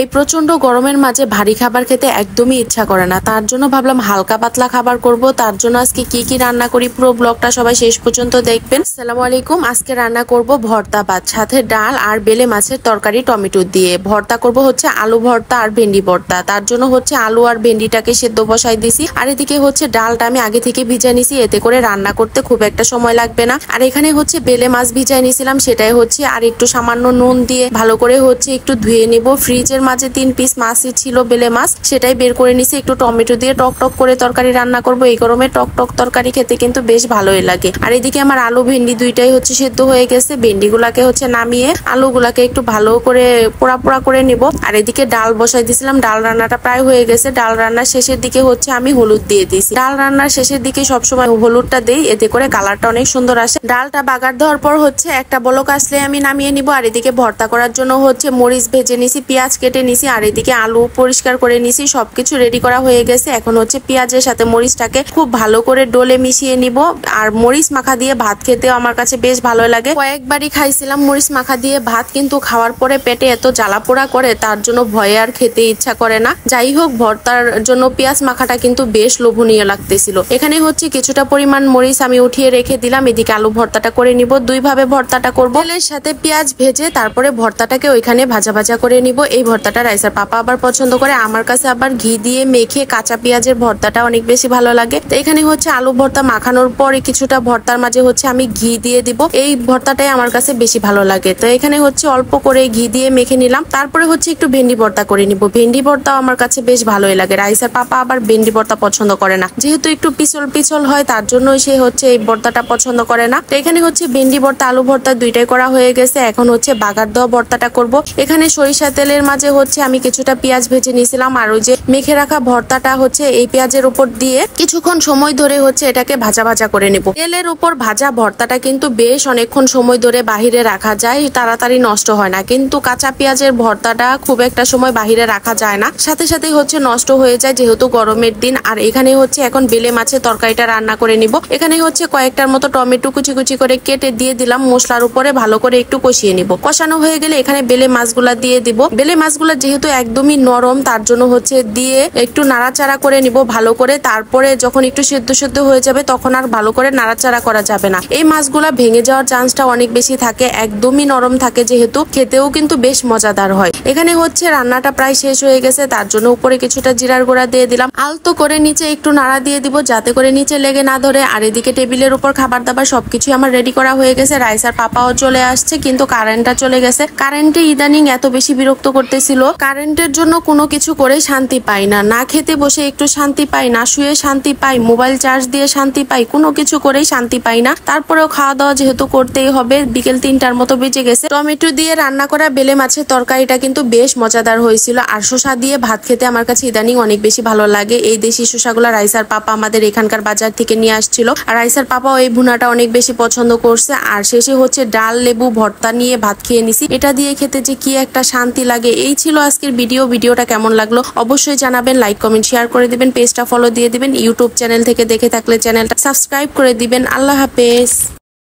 এই প্রচন্ড গরমের মাঝে ভারী খাবার খেতে একদমই ইচ্ছা করে না, তার জন্য ভাবলাম হালকা পাতলা খাবার করব। তার জন্য আজকে কি কি রান্না করি পুরো ব্লগটা সবাই শেষ পর্যন্ত দেখবেন। আসসালামু আলাইকুম। আজকে রান্না করব ভর্তা ভাত, সাথে ডাল আর বেলে মাছের তরকারি টমেটো দিয়ে। ভর্তা করব হচ্ছে আলু ভর্তা আর ভেন্ডি ভর্তা। তার জন্য হচ্ছে আলু আর ভেন্ডিটাকে সেদ্ধ বসাই দিছি, আর এদিকে হচ্ছে ডালটা আমি আগে থেকে ভিজা নিছি, এতে করে রান্না করতে খুব একটা সময় লাগবে না। আর এখানে হচ্ছে বেলে মাছ ভিজাই নিছিলাম, সেটাই হচ্ছে আর একটু সামান্য নুন দিয়ে ভালো করে হচ্ছে একটু ধুয়ে নিব। ফ্রিজের মাঝে 3 পিস মাছই ছিল বেলে মাছ, সেটাই বের করে নিছি। একটু টমেটো দিয়ে টক টক করে তরকারি রান্না করব। এই গরমে টক টক তরকারি খেতে কিন্তু বেশ ভালোই লাগে। আর এদিকে আমার আলু ভেন্ডি দুইটাই হচ্ছে সেদ্ধ হয়ে গেছে। ভেন্ডিগুলাকে হচ্ছে নামিয়ে আলুগুলাকে একটু ভালো করে পোড়া পোড়া করে নিব। আর এদিকে ডাল বসাই দিয়েছিলাম, ডাল রান্নাটা প্রায় হয়ে গেছে। ডাল রান্নার শেষের দিকে হচ্ছে আমি হলুদ দিয়ে দিছি। ডাল রান্নার শেষের দিকে সবসময় হলুদটা দেই, এতে করে কালারটা অনেক সুন্দর আসে। ডালটা বাগার দেওয়ার পর হচ্ছে একটা বলক আসলে আমি নামিয়ে নিব। আর এদিকে ভর্তা করার জন্য হচ্ছে মরিচ ভেজে নিছি, পেঁয়াজ কেটে নিছি, আর এদিকে আলু পরিষ্কার করে নিছি। সবকিছু রেডি করা হয়ে গেছে। এখন হচ্ছে পেঁয়াজের সাথে মরিচটাকে খুব ভালো করে ডলে মিশিয়ে নিব। আর মরিচ মাখা দিয়ে ভাত খেতে আমার কাছে বেশ ভালো লাগে। কয়েকবারই খাইছিলাম মরিচ মাখা দিয়ে ভাত, কিন্তু খাওয়ার পরে পেটে এত জ্বালা পোড়া করে, তার জন্য ভয়ে আর খেতে ইচ্ছা করে না। যাই হোক, ভর্তার জন্য পেঁয়াজ মাখাটা কিন্তু বেশ লোভনীয় লাগতেছিল। এখানে হচ্ছে কিছুটা পরিমাণ মরিচ আমি উঠিয়ে রেখে দিলাম। এদিকে আলু ভর্তাটা করে নিব। দুই ভাবে ভর্তাটা করব। তেলের সাথে পেঁয়াজ ভেজে তারপরে ভর্তাটাকে ওইখানে ভাজা ভাজা করে নিব। এই ভর্তাটা রাইসার পাপা আবার পছন্দ করে, আমার কাছে আবার ঘি দিয়ে মেখে কাঁচা পেঁয়াজের ভর্তাটা অনেক বেশি ভালো লাগে। তো এখানে হচ্ছে আলু ভর্তা মাখানোর পরে কিছুটা ভর্তার মাঝে হচ্ছে আমি ঘি দিয়ে দিব। এই ভর্তাটাই আমার কাছে বেশি ভালো লাগে। তো এখানে হচ্ছে অল্প করে ঘি দিয়ে মেখে নিলাম। তারপরে হচ্ছে একটু ভেন্ডি ভর্তা করে নিব। ভেন্ডি ভর্তাও আমার কাছে বেশ ভালোই লাগে। রাইসার পাপা আবার ভেন্ডি ভর্তা পছন্দ করে না, যেহেতু একটু পিছল পিছল হয়, তার জন্য সে হচ্ছে এই ভর্তাটা পছন্দ করে না। তো এখানে হচ্ছে ভেন্ডি ভর্তা আলু ভর্তা দুইটাই করা হয়ে গেছে। এখন হচ্ছে বাগার দেওয়া ভর্তাটা করব। এখানে সরিষা তেলের মাঝে হচ্ছে আমি কিছুটা পেঁয়াজ ভেজে নিয়েছিলাম, আর ওই যে মেখে রাখা ভর্তাটা হচ্ছে এই পেঁয়াজের উপর দিয়ে কিছুক্ষণ সময় ধরে হচ্ছে এটাকে ভাজা ভাজা করে নেব। তেলের উপর ভাজা ভর্তাটা কিন্তু বেশ অনেকক্ষণ সময় ধরে বাহিরে রাখা যায়, তাড়াতাড়ি নষ্ট হয় না। কিন্তু কাঁচা পেঁয়াজের ভর্তাটা খুব একটা সময় বাহিরে রাখা যায় না, সাথে সাথে হচ্ছে নষ্ট হয়ে যায়, যেহেতু গরমের দিন। আর এখানে হচ্ছে এখন বেলে মাছের তরকারিটা রান্না করে নিব। এখানে হচ্ছে কয়েকটার মতো টমেটো কুচি কুচি করে কেটে দিয়ে দিলাম। মশলার উপরে ভালো করে একটু কষিয়ে নিব। কষানো হয়ে গেলে এখানে বেলে মাছগুলা দিয়ে দিব। বেলে মাছগুলা যেহেতু একদমই নরম, তার জন্য হচ্ছে দিয়ে একটু নাড়াচাড়া করে নিব ভালো করে। তারপরে যখন একটু সেদ্ধ সেদ্ধ হয়ে যাবে, তখন আর ভালো করে নাড়াচাড়া করা যাবে না। এই মাছগুলা ভেঙে যাওয়ার চান্সটা অনেক বেশি থাকে, একদমই নরম থাকে যেহেতু, খেতেও কিন্তু বেশ মজাদার হয়। এখানে হচ্ছে রান্নাটা প্রায় শেষ হয়ে গেছে, তার জন্য উপরে কিছুটা জিরার গুঁড়া দিয়ে দিলাম। আলতো করে নিচে একটু নাড়া দিয়ে দিব, যাতে করে নিচে লেগে না ধরে। আর এদিকে টেবিলের উপর খাবার দাবার সবকিছু আমার রেডি করা হয়ে গেছে। রাইসার পাপাও চলে আসছে, কিন্তু কারেন্টটা চলে গেছে। কারেন্টে ইদানিং এত বেশি বিরক্ত করতেছিল। কারেন্টের জন্য কোনো কিছু করে শান্তি পাই না, না খেতে বসে একটু শান্তি পাই, না শুয়ে শান্তি পাই, মোবাইল চার্জ দিয়ে শান্তি পাই, কোনো কিছু করেই শান্তি পাই না। তারপরেও খাওয়া দাওয়া যেহেতু করতেই হবে, বিকেল 3টার মতো বেজে গেছে। টমেটো দিয়ে রান্না করা বেলে মাছের তরকারিটা কিন্তু বেশ মজাদার হয়েছিল। আর শসা দিয়ে ভাত খেতে আমার কাছে ইদানিং অনেক বেশি ভালো লাগে। এই দেশি শসাগুলো রাইসার পাপা আমাদের এখানকার বাজার থেকে নিয়ে আসছিল, আর রাইসার পাপাও এই ভুনাটা অনেক বেশি পছন্দ করছে। আর শেষে হচ্ছে ডাল লেবু ভর্তা নিয়ে ভাত খেয়ে নিছি। এটা দিয়ে খেতে যে কি একটা শান্তি লাগে। এই ছিল আজকের ভিডিওটা কেমন লাগলো অবশ্যই জানাবেন। লাইক কমেন্ট শেয়ার করে দিবেন, পেজটা ফলো দিয়ে দিবেন। ইউটিউব চ্যানেল থেকে দেখে থাকলে চ্যানেলটা সাবস্ক্রাইব করে দিবেন। আল্লাহ হাফেজ।